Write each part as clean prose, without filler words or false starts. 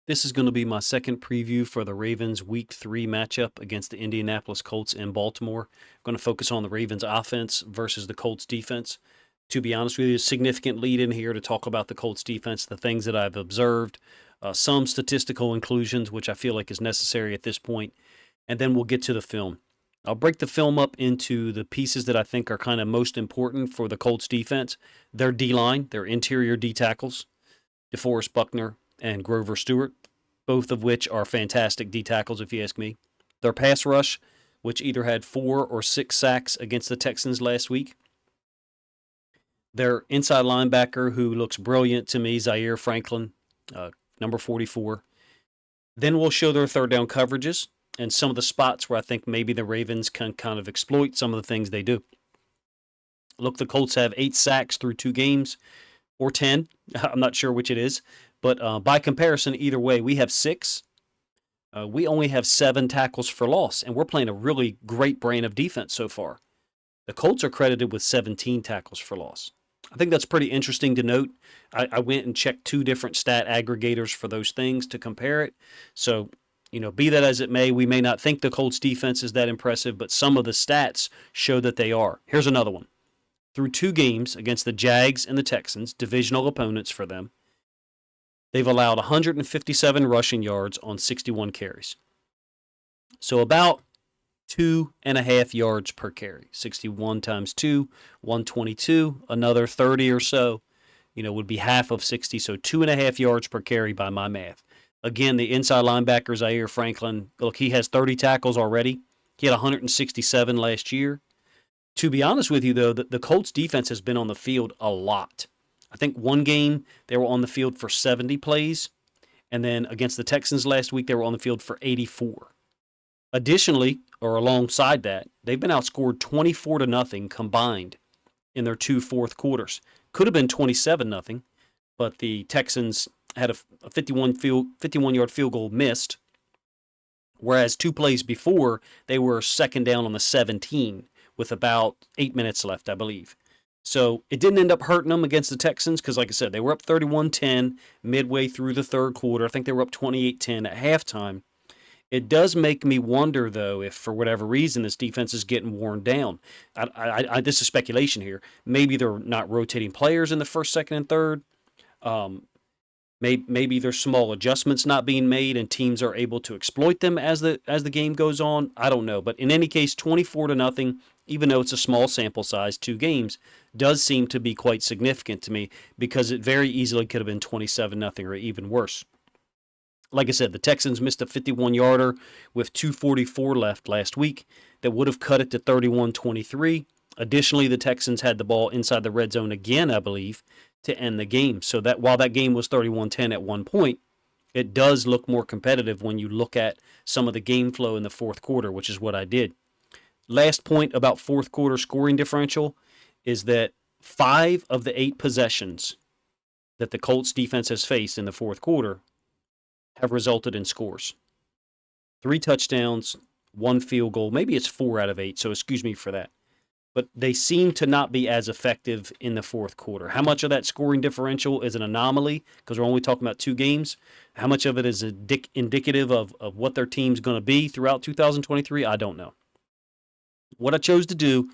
This is going to be my second preview for the Ravens Week 3 matchup against the Indianapolis Colts in Baltimore. I'm going to focus on the Ravens offense versus the Colts defense. To be honest with you, a significant lead in here to talk about the Colts defense, the things that I've observed, some statistical inclusions, which I feel like is necessary at this point, and then we'll get to the film. I'll break the film up into the pieces that I think are kind of most important for the Colts defense. Their D-line, their interior D tackles, DeForest, Buckner, and Grover Stewart, both of which are fantastic D tackles, if you ask me. Their pass rush, which either had 4 or 6 sacks against the Texans last week. Their inside linebacker, who looks brilliant to me, Zaire Franklin, number 44. Then we'll show their third down coverages and some of the spots where I think maybe the Ravens can kind of exploit some of the things they do. Look, the Colts have 8 sacks through 2 games, or 10. I'm not sure which it is. But by comparison, either way, we have 6. We only have 7 tackles for loss, and we're playing a really great brand of defense so far. The Colts are credited with 17 tackles for loss. I think that's pretty interesting to note. I went and checked 2 different stat aggregators for those things to compare it. So, be that as it may, we may not think the Colts defense is that impressive, but some of the stats show that they are. Here's another one. Through 2 games against the Jags and the Texans, divisional opponents for them, they've allowed 157 rushing yards on 61 carries. So about 2.5 yards per carry. 61 times 2, 122. Another 30 or so, would be half of 60. So 2.5 yards per carry by my math. Again, the inside linebacker, Zaire Franklin, look, he has 30 tackles already. He had 167 last year. To be honest with you, though, the Colts defense has been on the field a lot. I think one game they were on the field for 70 plays, and then against the Texans last week they were on the field for 84. Additionally, or alongside that, they've been outscored 24-0 combined in their 2 fourth quarters. Could have been 27-0, but the Texans had a 51-yard field goal missed, whereas 2 plays before they were second down on the 17 with about 8 minutes left, I believe. So it didn't end up hurting them against the Texans because, like I said, they were up 31-10 midway through the third quarter. I think they were up 28-10 at halftime. It does make me wonder, though, if for whatever reason this defense is getting worn down. This is speculation here. Maybe they're not rotating players in the first, second, and third. Maybe there's small adjustments not being made and teams are able to exploit them as the game goes on. I don't know. But in any case, 24-0, even though it's a small sample size, 2 games, does seem to be quite significant to me because it very easily could have been 27-0 or even worse. Like I said, the Texans missed a 51-yarder with 2:44 left last week that would have cut it to 31-23. Additionally, the Texans had the ball inside the red zone again, I believe, to end the game. So that while that game was 31-10 at one point, it does look more competitive when you look at some of the game flow in the fourth quarter, which is what I did. Last point about fourth quarter scoring differential is that 5 of the 8 possessions that the Colts defense has faced in the fourth quarter have resulted in scores. 3 touchdowns, 1 field goal. Maybe it's 4 out of 8, so excuse me for that. But they seem to not be as effective in the fourth quarter. How much of that scoring differential is an anomaly, because we're only talking about 2 games? How much of it is indicative of what their team's going to be throughout 2023? I don't know. What I chose to do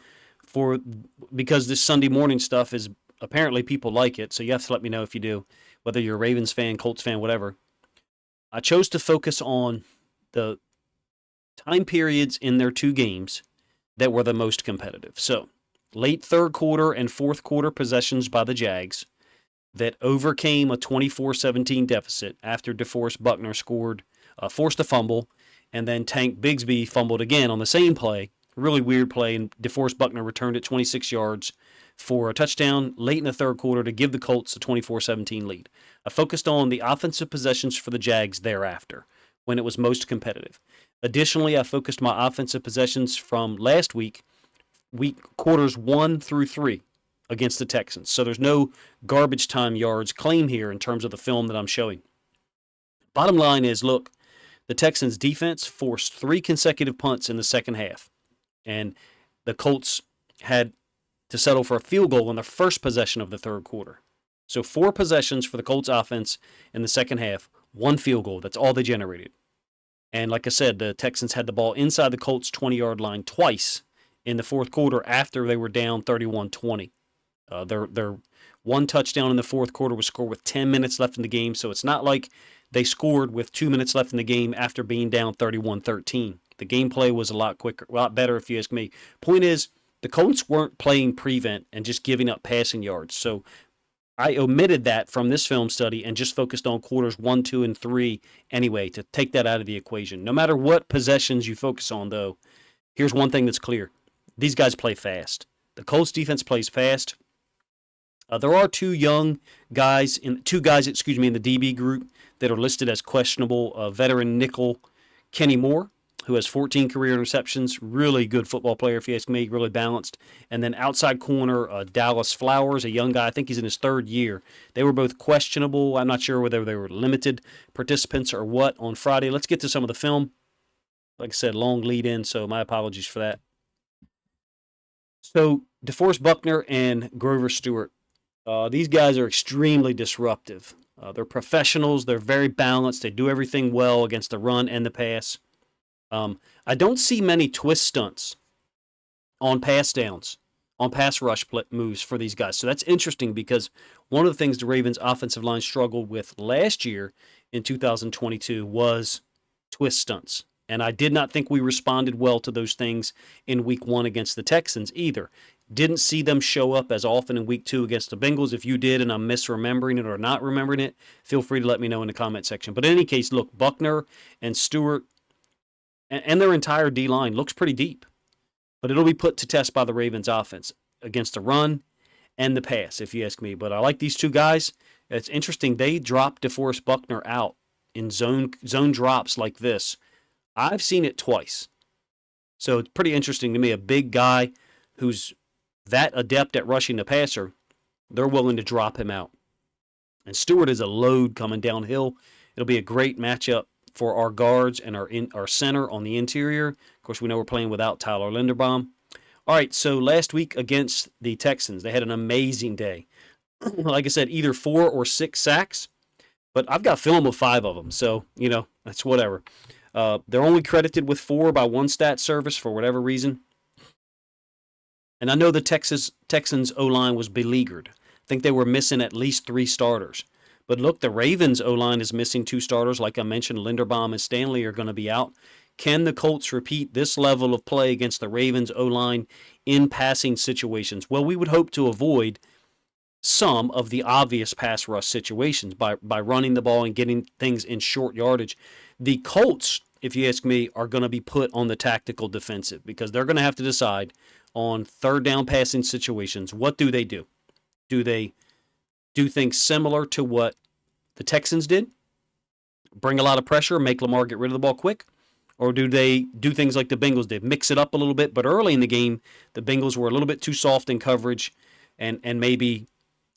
because this Sunday morning stuff is apparently people like it, so you have to let me know if you do, whether you're a Ravens fan, Colts fan, whatever. I chose to focus on the time periods in their 2 games that were the most competitive. So, late third quarter and fourth quarter possessions by the Jags that overcame a 24-17 deficit after DeForest Buckner forced a fumble, and then Tank Bigsby fumbled again on the same play. Really weird play, and DeForest Buckner returned it 26 yards for a touchdown late in the third quarter to give the Colts a 24-17 lead. I focused on the offensive possessions for the Jags thereafter, when it was most competitive. Additionally, I focused my offensive possessions from last week quarters 1 through 3 against the Texans. So there's no garbage time yards claim here in terms of the film that I'm showing. Bottom line is, look, the Texans defense forced 3 consecutive punts in the second half, and the Colts had to settle for a field goal in the first possession of the third quarter. So 4 possessions for the Colts offense in the second half, One field goal. That's all they generated. And like I said, the Texans had the ball inside the Colts 20-yard line twice in the fourth quarter after they were down 31-20. Their one touchdown in the fourth quarter was scored with 10 minutes left in the game, so it's not like they scored with 2 minutes left in the game after being down 31-13. The gameplay was a lot quicker, a lot better if you ask me. Point is, the Colts weren't playing prevent and just giving up passing yards. So I omitted that from this film study and just focused on quarters 1, 2, and 3 anyway to take that out of the equation. No matter what possessions you focus on, though, here's one thing that's clear. These guys play fast. The Colts defense plays fast. There are two guys in the DB group that are listed as questionable. Veteran nickel Kenny Moore, who has 14 career interceptions, really good football player if you ask me, really balanced. And then outside corner Dallas Flowers, a young guy, I think he's in his third year. They were both questionable. I'm not sure whether they were limited participants or what on Friday. Let's get to some of the film. Like I said, long lead in, so my apologies for that. So DeForest Buckner and Grover Stewart. These guys are extremely disruptive. They're professionals. They're very balanced. They do everything well against the run and the pass. I don't see many twist stunts on pass downs, on pass rush moves for these guys. So that's interesting because one of the things the Ravens offensive line struggled with last year in 2022 was twist stunts. And I did not think we responded well to those things in week 1 against the Texans either. Didn't see them show up as often in week 2 against the Bengals. If you did and I'm misremembering it or not remembering it, feel free to let me know in the comment section. But in any case, look, Buckner and Stewart and their entire D-line looks pretty deep. But it'll be put to test by the Ravens offense against the run and the pass, if you ask me. But I like these two guys. It's interesting. They dropped DeForest Buckner out in zone drops like this. I've seen it twice. So it's pretty interesting to me. A big guy who's that adept at rushing the passer, they're willing to drop him out. And Stewart is a load coming downhill. It'll be a great matchup for our guards and our center on the interior. Of course, we know we're playing without Tyler Linderbaum. All right, so last week against the Texans, they had an amazing day. Like I said, either 4 or 6 sacks, but I've got film of 5 of them, so, that's whatever. They're only credited with 4 by one stat service for whatever reason. And I know the Texans O-line was beleaguered. I think they were missing at least 3 starters. But look, the Ravens O-line is missing 2 starters. Like I mentioned, Linderbaum and Stanley are going to be out. Can the Colts repeat this level of play against the Ravens O-line in passing situations? Well, we would hope to avoid some of the obvious pass rush situations by running the ball and getting things in short yardage. The Colts, if you ask me, are going to be put on the tactical defensive because they're going to have to decide on third down passing situations. What do they do? Do they do things similar to what the Texans did? Bring a lot of pressure, make Lamar get rid of the ball quick? Or do they do things like the Bengals did? Mix it up a little bit, but early in the game, the Bengals were a little bit too soft in coverage and maybe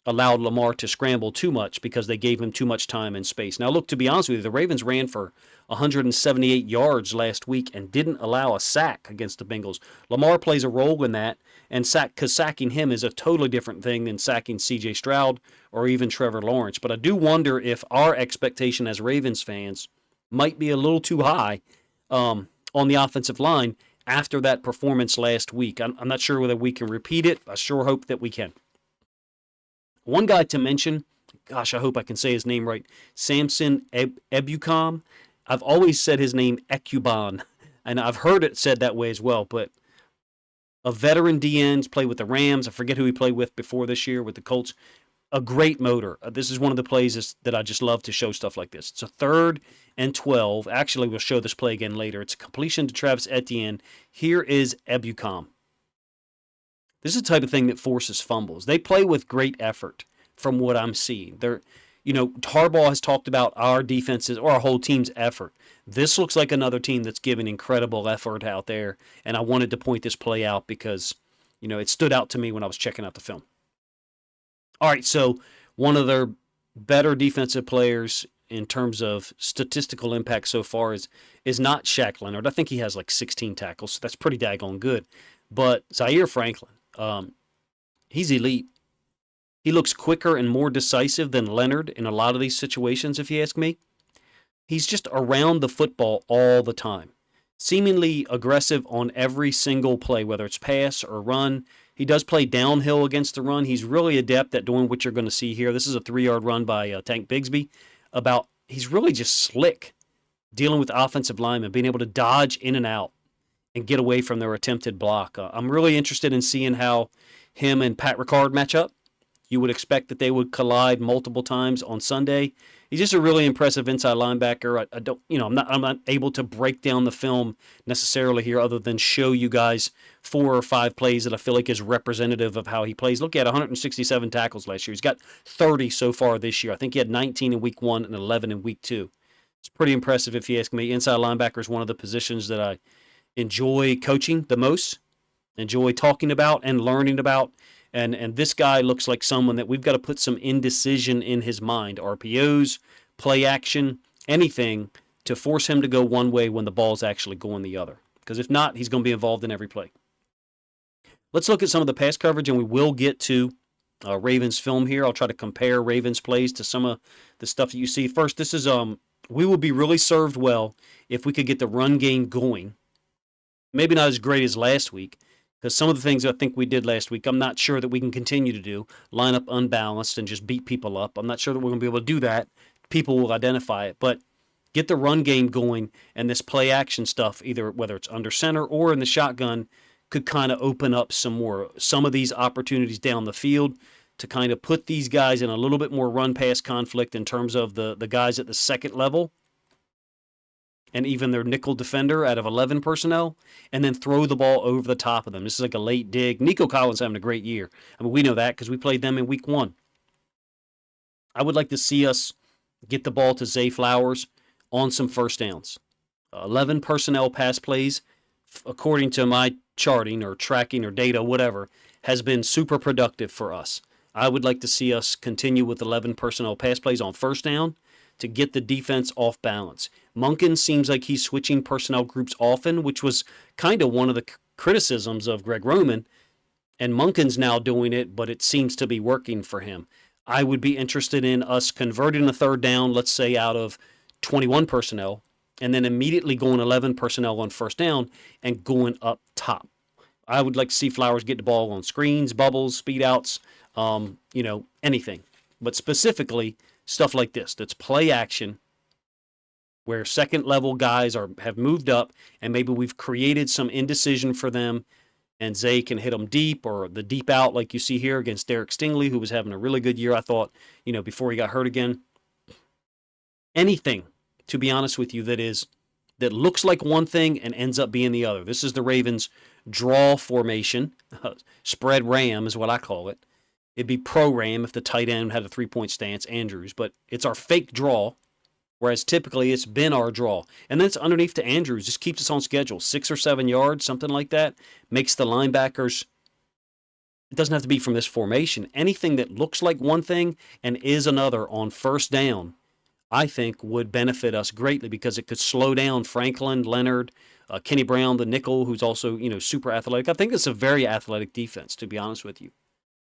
allowed Lamar to scramble too much because they gave him too much time and space. Now, look, to be honest with you, the Ravens ran for 178 yards last week and didn't allow a sack against the Bengals. Lamar plays a role in that, and sacking him is a totally different thing than sacking C.J. Stroud or even Trevor Lawrence. But I do wonder if our expectation as Ravens fans might be a little too high on the offensive line after that performance last week. I'm not sure whether we can repeat it. I sure hope that we can. One guy to mention, gosh, I hope I can say his name right, Samson Ebukam. I've always said his name Ekuban, and I've heard it said that way as well, but a veteran DN's played with the Rams. I forget who he played with before this year with the Colts. A great motor. This is one of the plays that I just love to show stuff like this. It's a 3rd and 12. Actually, we'll show this play again later. It's a completion to Travis Etienne. Here is Ebukam. This is the type of thing that forces fumbles. They play with great effort from what I'm seeing. Harbaugh has talked about our defenses or our whole team's effort. This looks like another team that's giving incredible effort out there, and I wanted to point this play out because, it stood out to me when I was checking out the film. All right, so one of their better defensive players in terms of statistical impact so far is not Shaq Leonard. I think he has like 16 tackles, so that's pretty daggone good. But Zaire Franklin, he's elite. He looks quicker and more decisive than Leonard in a lot of these situations, if you ask me. He's just around the football all the time, seemingly aggressive on every single play, whether it's pass or run. He does play downhill against the run. He's really adept at doing what you're going to see here. This is a 3-yard run by Tank Bigsby. He's really just slick dealing with offensive linemen, being able to dodge in and out and get away from their attempted block. I'm really interested in seeing how him and Pat Ricard match up. You would expect that they would collide multiple times on Sunday. He's just a really impressive inside linebacker. I don't, I'm not able to break down the film necessarily here, other than show you guys 4 or 5 plays that I feel like is representative of how he plays. Look at 167 tackles last year. He's got 30 so far this year. I think he had 19 in week 1 and 11 in week 2. It's pretty impressive if you ask me. Inside linebacker is one of the positions that I enjoy coaching the most, enjoy talking about and learning about. And this guy looks like someone that we've got to put some indecision in his mind. RPOs, play action, anything to force him to go one way when the ball's actually going the other. Because if not, he's going to be involved in every play. Let's look at some of the pass coverage, and we will get to Ravens film here. I'll try to compare Ravens plays to some of the stuff that you see. First, this is we will be really served well if we could get the run game going. Maybe not as great as last week, because some of the things I think we did last week, I'm not sure that we can continue to do. Line up unbalanced and just beat people up. I'm not sure that we're going to be able to do that. People will identify it. But get the run game going, and this play action stuff, either whether it's under center or in the shotgun, could kind of open up some of these opportunities down the field to kind of put these guys in a little bit more run-pass conflict in terms of the guys at the second level and even their nickel defender out of 11 personnel, and then throw the ball over the top of them. This is like a late dig. Nico Collins having a great year. I mean, we know that because we played them in week 1. I would like to see us get the ball to Zay Flowers on some first downs. 11 personnel pass plays, according to my charting or tracking or data, whatever, has been super productive for us. I would like to see us continue with 11 personnel pass plays on first down to get the defense off balance. Monken seems like he's switching personnel groups often, which was kind of one of the criticisms of Greg Roman, and Monken's now doing it, but it seems to be working for him. I would be interested in us converting a third down, let's say out of 21 personnel, and then immediately going 11 personnel on first down and going up top. I would like to see Flowers get the ball on screens, bubbles, speed outs, anything. But specifically, stuff like this, that's play action, where second-level guys have moved up, and maybe we've created some indecision for them, and Zay can hit them deep, or the deep out like you see here against Derek Stingley, who was having a really good year, I thought, before he got hurt again. Anything, to be honest with you, that looks like one thing and ends up being the other. This is the Ravens' draw formation. Spread ram is what I call it. It'd be pro ram if the tight end had a 3-point stance, Andrews, but it's our fake draw, whereas typically it's been our draw. And then it's underneath to Andrews, just keeps us on schedule. 6 or 7 yards, something like that, makes the linebackers, it doesn't have to be from this formation. Anything that looks like one thing and is another on first down, I think would benefit us greatly, because it could slow down Franklin, Leonard, Kenny Brown, the nickel, who's also, super athletic. I think it's a very athletic defense, to be honest with you.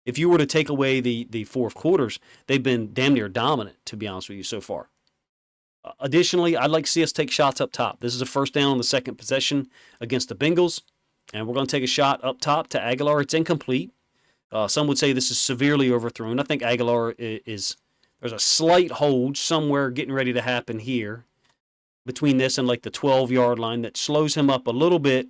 If you were to take away the fourth quarters, they've been damn near dominant, to be honest with you, so far. Additionally, I'd like to see us take shots up top. This is a first down on the second possession against the Bengals, and we're going to take a shot up top to Aguilar. It's incomplete. Some would say this is severely overthrown. I think Aguilar there's a slight hold somewhere getting ready to happen here between this and like the 12-yard line that slows him up a little bit,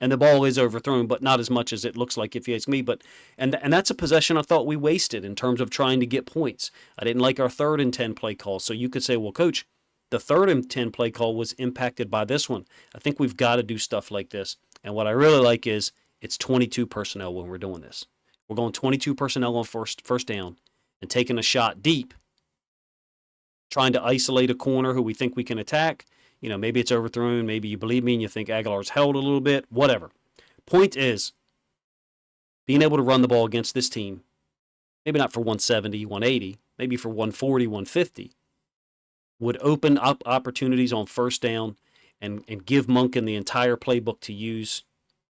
and the ball is overthrown, but not as much as it looks like, if you ask me. But and that's a possession I thought we wasted in terms of trying to get points. I didn't like our 3rd and 10 play call. So you could say, well, Coach, the 3rd and 10 play call was impacted by this one. I think we've got to do stuff like this. And what I really like is it's 22 personnel when we're doing this. We're going 22 personnel on first down and taking a shot deep, trying to isolate a corner who we think we can attack. Maybe it's overthrown. Maybe you believe me and you think Aguilar's held a little bit. Whatever. Point is, being able to run the ball against this team, maybe not for 170, 180, maybe for 140, 150, would open up opportunities on first down and give Monken the entire playbook to use.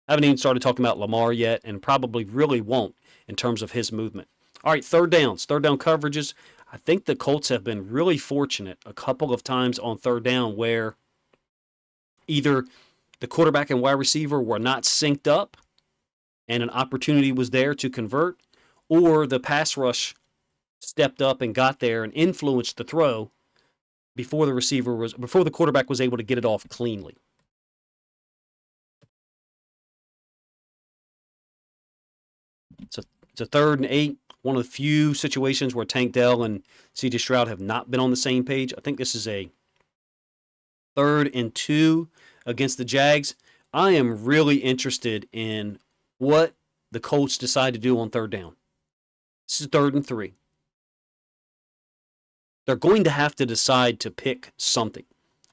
I haven't even started talking about Lamar yet, and probably really won't in terms of his movement. All right, third down coverages. I think the Colts have been really fortunate a couple of times on third down where either the quarterback and wide receiver were not synced up and an opportunity was there to convert, or the pass rush stepped up and got there and influenced the throw before the quarterback was able to get it off cleanly. It's a 3rd and 8. One of the few situations where Tank Dell and C.J. Stroud have not been on the same page. I think this is a 3rd and 2 against the Jags. I am really interested in what the Colts decide to do on 3rd down. This is 3rd and 3. They're going to have to decide to pick something.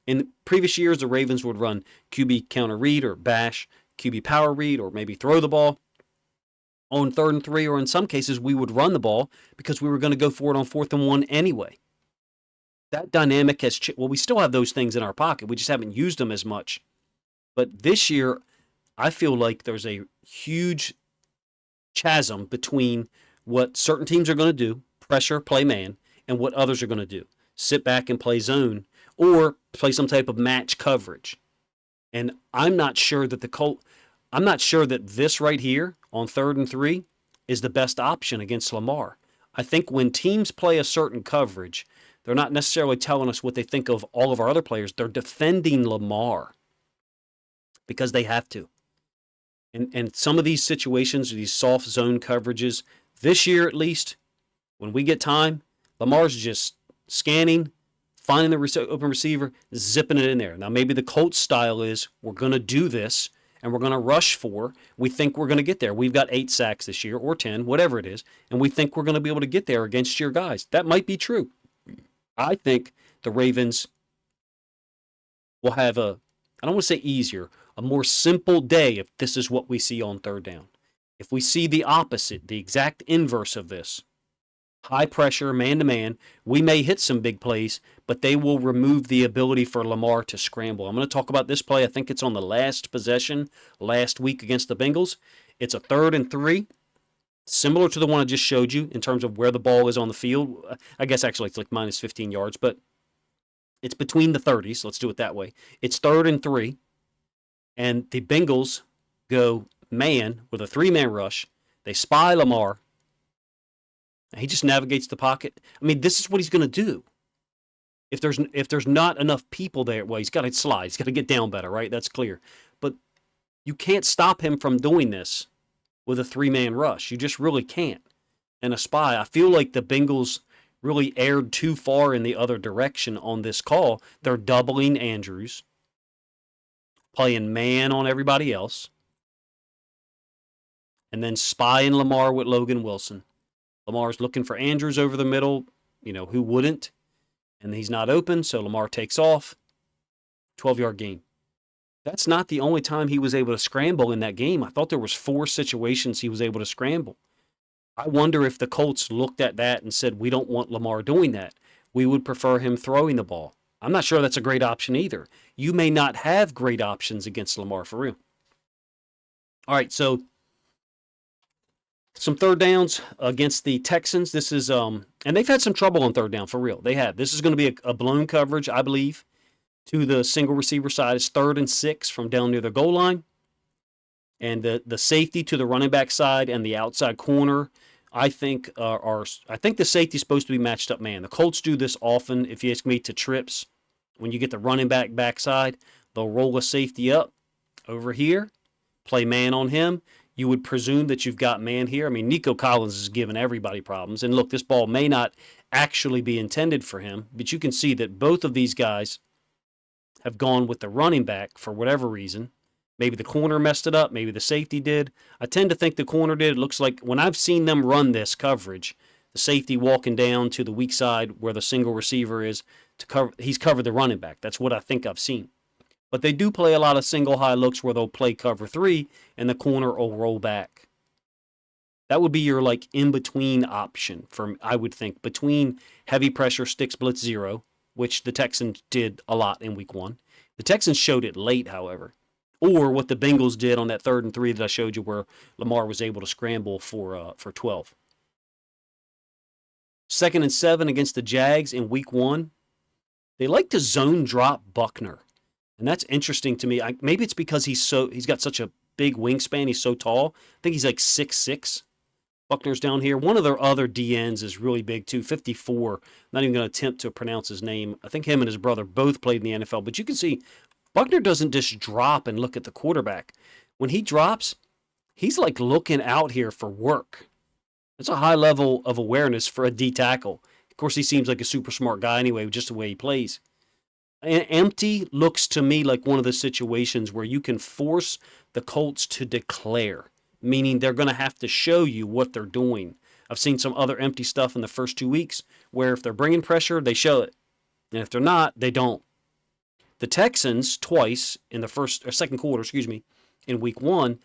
In previous years, the Ravens would run QB counter read or bash, QB power read, or maybe throw the ball. On 3rd and 3, or in some cases, we would run the ball because we were going to go for it on 4th and 1 anyway. That dynamic has changed. Well, we still have those things in our pocket. We just haven't used them as much. But this year, I feel like there's a huge chasm between what certain teams are going to do, pressure, play man, and what others are going to do, sit back and play zone, or play some type of match coverage. And I'm not sure that this right here on 3rd and 3 is the best option against Lamar. I think when teams play a certain coverage, they're not necessarily telling us what they think of all of our other players. They're defending Lamar because they have to. And some of these situations, these soft zone coverages, this year at least, when we get time, Lamar's just scanning, finding the open receiver, zipping it in there. Now, maybe the Colts style is we're going to do this, and we're going to rush for. We think we're going to get there. We've got 8 sacks this year, or 10, whatever it is, and we think we're going to be able to get there against your guys. That might be true. I think the Ravens will have I don't want to say easier, a more simple day if this is what we see on 3rd down. If we see the opposite, the exact inverse of this, high pressure, man-to-man, we may hit some big plays, but they will remove the ability for Lamar to scramble. I'm going to talk about this play. I think it's on the last possession last week against the Bengals. It's a 3rd and 3, similar to the one I just showed you in terms of where the ball is on the field. I guess actually it's like minus 15 yards, but it's between the 30s. Let's do it that way. It's 3rd and 3, and the Bengals go man with a 3-man rush. They spy Lamar. He just navigates the pocket. I mean, this is what he's going to do. If there's not enough people there, well, he's got to slide. He's got to get down better, right? That's clear. But you can't stop him from doing this with a 3-man rush. You just really can't. And a spy, I feel like the Bengals really erred too far in the other direction on this call. They're doubling Andrews, playing man on everybody else, and then spying Lamar with Logan Wilson. Lamar's looking for Andrews over the middle. Who wouldn't? And he's not open, so Lamar takes off. 12-yard gain. That's not the only time he was able to scramble in that game. I thought there was 4 situations he was able to scramble. I wonder if the Colts looked at that and said, we don't want Lamar doing that. We would prefer him throwing the ball. I'm not sure that's a great option either. You may not have great options against Lamar for real. All right, so some 3rd downs against the Texans. This is, and they've had some trouble on 3rd down for real. They have. This is going to be a blown coverage, I believe, to the single receiver side. It's 3rd and 6 from down near the goal line. And the safety to the running back side and the outside corner, I think the safety's supposed to be matched up man. The Colts do this often, if you ask me, to trips. When you get the running back backside, they'll roll a safety up over here, play man on him. You would presume that you've got man here. I mean, Nico Collins is giving everybody problems. And look, this ball may not actually be intended for him, but you can see that both of these guys have gone with the running back for whatever reason. Maybe the corner messed it up. Maybe the safety did. I tend to think the corner did. It looks like when I've seen them run this coverage, the safety walking down to the weak side where the single receiver is, he's covered the running back. That's what I think I've seen. But they do play a lot of single high looks where they'll play cover 3 and the corner will roll back. That would be your in-between option I would think, between heavy pressure sticks blitz 0, which the Texans did a lot in week 1. The Texans showed it late, however. Or what the Bengals did on that 3rd and 3 that I showed you where Lamar was able to scramble for 12. 2nd and 7 against the Jags in week 1. They like to zone drop Buckner. And that's interesting to me. Maybe it's because he's got such a big wingspan. He's so tall. I think he's like 6'6". Buckner's down here. One of their other DNs is really big too, 54. Not even going to attempt to pronounce his name. I think him and his brother both played in the NFL. But you can see Buckner doesn't just drop and look at the quarterback. When he drops, he's like looking out here for work. It's a high level of awareness for a D tackle. Of course, he seems like a super smart guy anyway, just the way he plays. Empty looks to me like one of the situations where you can force the Colts to declare, meaning they're going to have to show you what they're doing. I've seen some other empty stuff in the first 2 weeks where if they're bringing pressure, they show it. And if they're not, they don't. The Texans twice in the second quarter, in week 1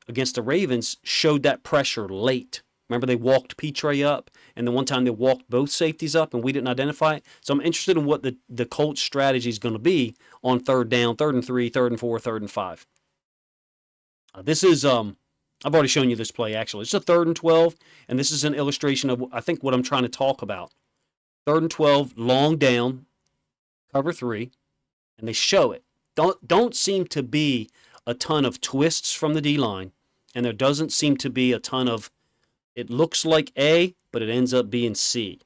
against the Ravens showed that pressure late. Remember, they walked Petre up, and the one time they walked both safeties up, and we didn't identify it. So I'm interested in what the Colts' strategy is going to be on 3rd down, 3rd and 3, 3rd and 4, 3rd and 5. This is, I've already shown you this play, actually. It's a 3rd and 12, and this is an illustration of, I think, what I'm trying to talk about. 3rd and 12, long down, cover 3, and they show it. Don't seem to be a ton of twists from the D-line, and there doesn't seem to be a ton of, it looks like A, but it ends up being C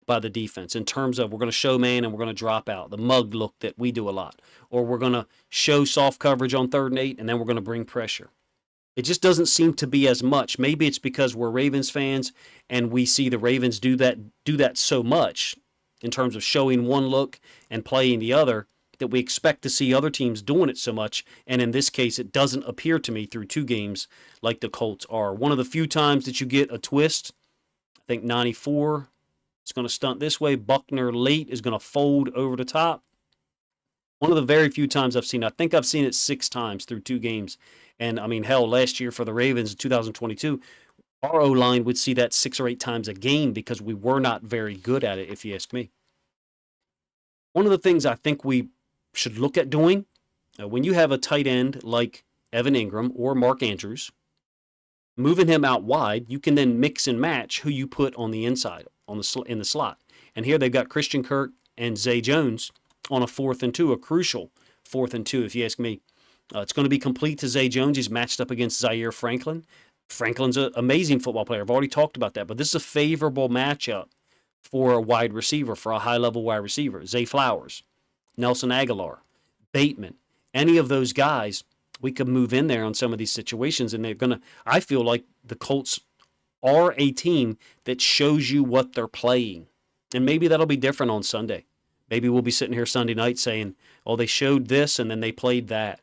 by the defense in terms of we're going to show man and we're going to drop out. The mug look that we do a lot. Or we're going to show soft coverage on 3rd and 8, and then we're going to bring pressure. It just doesn't seem to be as much. Maybe it's because we're Ravens fans and we see the Ravens do that so much in terms of showing one look and playing the other that we expect to see other teams doing it so much. And in this case, it doesn't appear to me through 2 games like the Colts are. One of the few times that you get a twist, I think 94, it's going to stunt this way. Buckner late is going to fold over the top. One of the very few times I've seen it. I think I've seen it 6 times through 2 games. And, I mean, hell, last year for the Ravens in 2022, our O-line would see that 6 or 8 times a game because we were not very good at it, if you ask me. One of the things I think we should look at doing, when you have a tight end like Evan Ingram or Mark Andrews, moving him out wide, you can then mix and match who you put on the inside, in the slot. And here they've got Christian Kirk and Zay Jones on a 4th and 2, a crucial 4th and 2, if you ask me. It's going to be complete to Zay Jones. He's matched up against Zaire Franklin. Franklin's an amazing football player. I've already talked about that, but this is a favorable matchup for a wide receiver, for a high-level wide receiver. Zay Flowers, Nelson Aguilar, Bateman, any of those guys, we could move in there on some of these situations, and they're going to, I feel like the Colts are a team that shows you what they're playing. And maybe that'll be different on Sunday. Maybe we'll be sitting here Sunday night saying, oh, they showed this and then they played that.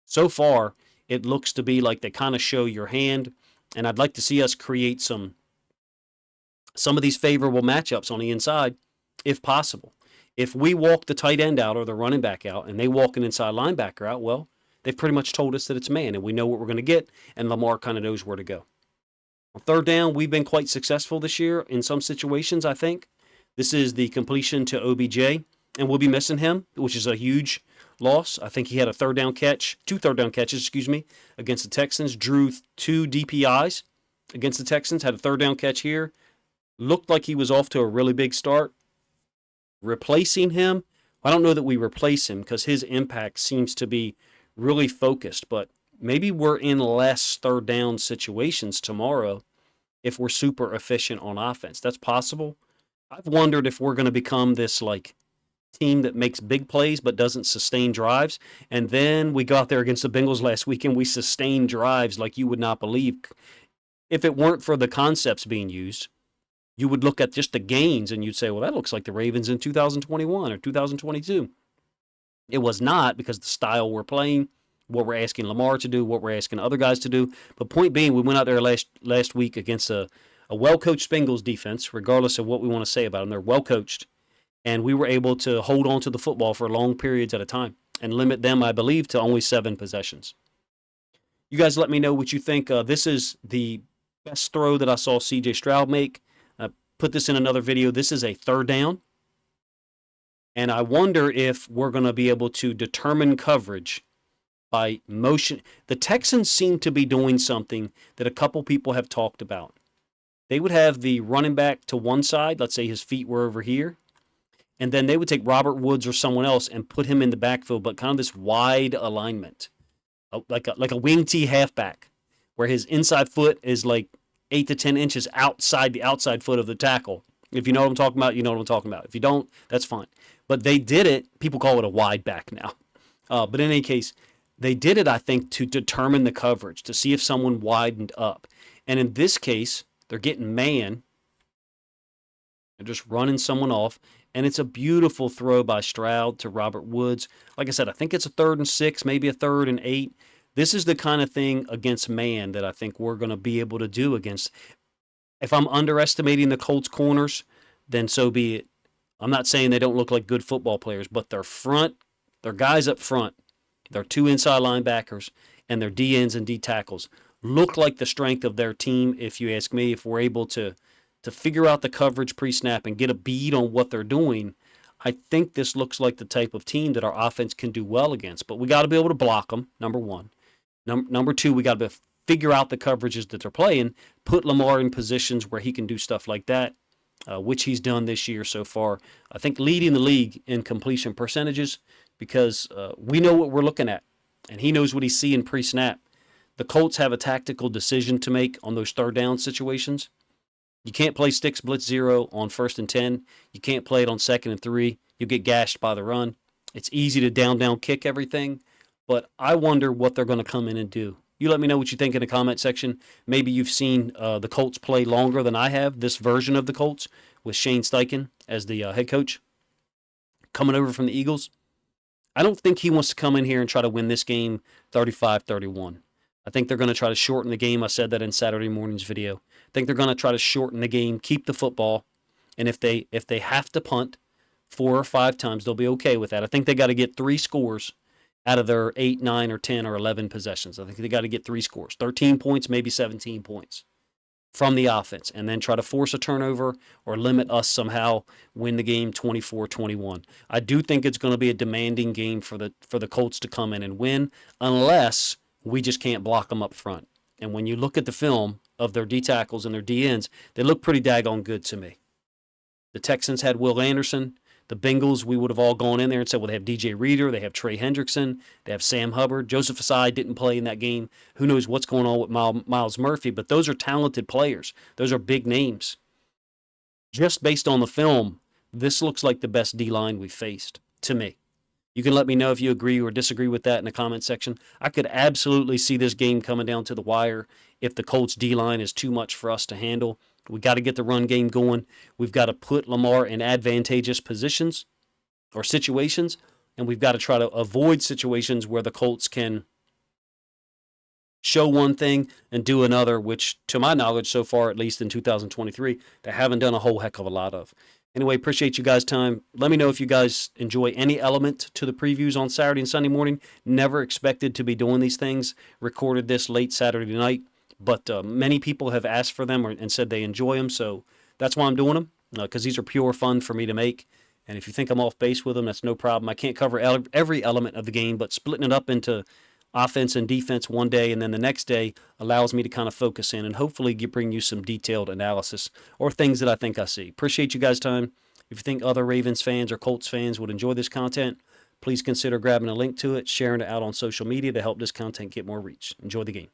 So far, it looks to be like they kind of show your hand, and I'd like to see us create some of these favorable matchups on the inside, if possible. If we walk the tight end out or the running back out and they walk an inside linebacker out, well, they've pretty much told us that it's man, and we know what we're going to get, and Lamar kind of knows where to go. On 3rd down, we've been quite successful this year in some situations, I think. This is the completion to OBJ, and we'll be missing him, which is a huge loss. I think he had a 2 third down catches, against the Texans, drew 2 DPIs against the Texans, had a 3rd down catch here. Looked like he was off to a really big start. Replacing him, I don't know that we replace him because his impact seems to be really focused, but maybe we're in less 3rd down situations tomorrow if we're super efficient on offense. That's possible. I've wondered if we're going to become this like team that makes big plays but doesn't sustain drives. And then we got there against the Bengals last week and we sustained drives like you would not believe. If it weren't for the concepts being used, you would look at just the gains and you'd say, well, that looks like the Ravens in 2021 or 2022. It was not, because the style we're playing, what we're asking Lamar to do, what we're asking other guys to do. But point being, we went out there last week against a well-coached Bengals defense, regardless of what we want to say about them. They're well-coached. And we were able to hold on to the football for long periods at a time and limit them, I believe, to only 7 possessions. You guys let me know what you think. This is the best throw that I saw C.J. Stroud make. I put this in another video. This is a 3rd down. And I wonder if we're going to be able to determine coverage by motion. The Texans seem to be doing something that a couple people have talked about. They would have the running back to one side. Let's say his feet were over here. And then they would take Robert Woods or someone else and put him in the backfield, but kind of this wide alignment, like a wing T halfback, where his inside foot is like 8 to 10 inches outside the outside foot of the tackle. If you know what I'm talking about, you know what I'm talking about. If you don't, that's fine. But they did it. People call it a wide back now. But in any case, they did it, I think, to determine the coverage, to see if someone widened up. And in this case, they're getting man. They're just running someone off. And it's a beautiful throw by Stroud to Robert Woods. Like I said, I think it's a 3rd and 6, maybe a 3rd and 8. This is the kind of thing against man that I think we're going to be able to do against. If I'm underestimating the Colts corners, then so be it. I'm not saying they don't look like good football players, but their guys up front, their 2 inside linebackers, and their D ends and D tackles look like the strength of their team, if you ask me. If we're able to figure out the coverage pre-snap and get a bead on what they're doing, I think this looks like the type of team that our offense can do well against. But we got to be able to block them, number one. Number two, we got to figure out the coverages that they're playing, put Lamar in positions where he can do stuff like that, which he's done this year so far. I think leading the league in completion percentages, because we know what we're looking at, and he knows what he's seeing pre-snap. The Colts have a tactical decision to make on those 3rd down situations. You can't play sticks blitz 0 on 1st and 10. You can't play it on 2nd and 3. You'll get gashed by the run. It's easy to down kick everything, but I wonder what they're going to come in and do. You let me know what you think in the comment section. Maybe you've seen the Colts play longer than I have, this version of the Colts, with Shane Steichen as the head coach coming over from the Eagles. I don't think he wants to come in here and try to win this game 35-31. I think they're going to try to shorten the game. I said that in Saturday morning's video. I think they're going to try to shorten the game, keep the football, and if they have to punt 4 or 5 times, they'll be okay with that. I think they got to get 3 scores out of their 8, 9, or 10, or 11 possessions. I think they got to get 3 scores, 13 points, maybe 17 points from the offense, and then try to force a turnover or limit us somehow, win the game 24-21. I do think it's going to be a demanding game for the Colts to come in and win, unless we just can't block them up front. And when you look at the film of their D tackles and their D ends, they look pretty daggone good to me. The Texans had Will Anderson. The Bengals, we would have all gone in there and said, well, they have DJ Reader, they have Trey Hendrickson, they have Sam Hubbard. Joseph Asai didn't play in that game. Who knows what's going on with Miles Murphy, but those are talented players. Those are big names. Just based on the film, this looks like the best D-line we've faced, to me. You can let me know if you agree or disagree with that in the comment section. I could absolutely see this game coming down to the wire if the Colts D-line is too much for us to handle. We got to get the run game going. We've got to put Lamar in advantageous positions or situations, and we've got to try to avoid situations where the Colts can show one thing and do another, which, to my knowledge, so far, at least in 2023, they haven't done a whole heck of a lot of. Anyway, appreciate you guys' time. Let me know if you guys enjoy any element to the previews on Saturday and Sunday morning. Never expected to be doing these things. Recorded this late Saturday night. But many people have asked for them and said they enjoy them, so that's why I'm doing them, because these are pure fun for me to make. And if you think I'm off base with them, that's no problem. I can't cover every element of the game, but splitting it up into offense and defense one day and then the next day allows me to kind of focus in and hopefully bring you some detailed analysis or things that I think I see. Appreciate you guys' time. If you think other Ravens fans or Colts fans would enjoy this content, please consider grabbing a link to it, sharing it out on social media to help this content get more reach. Enjoy the game.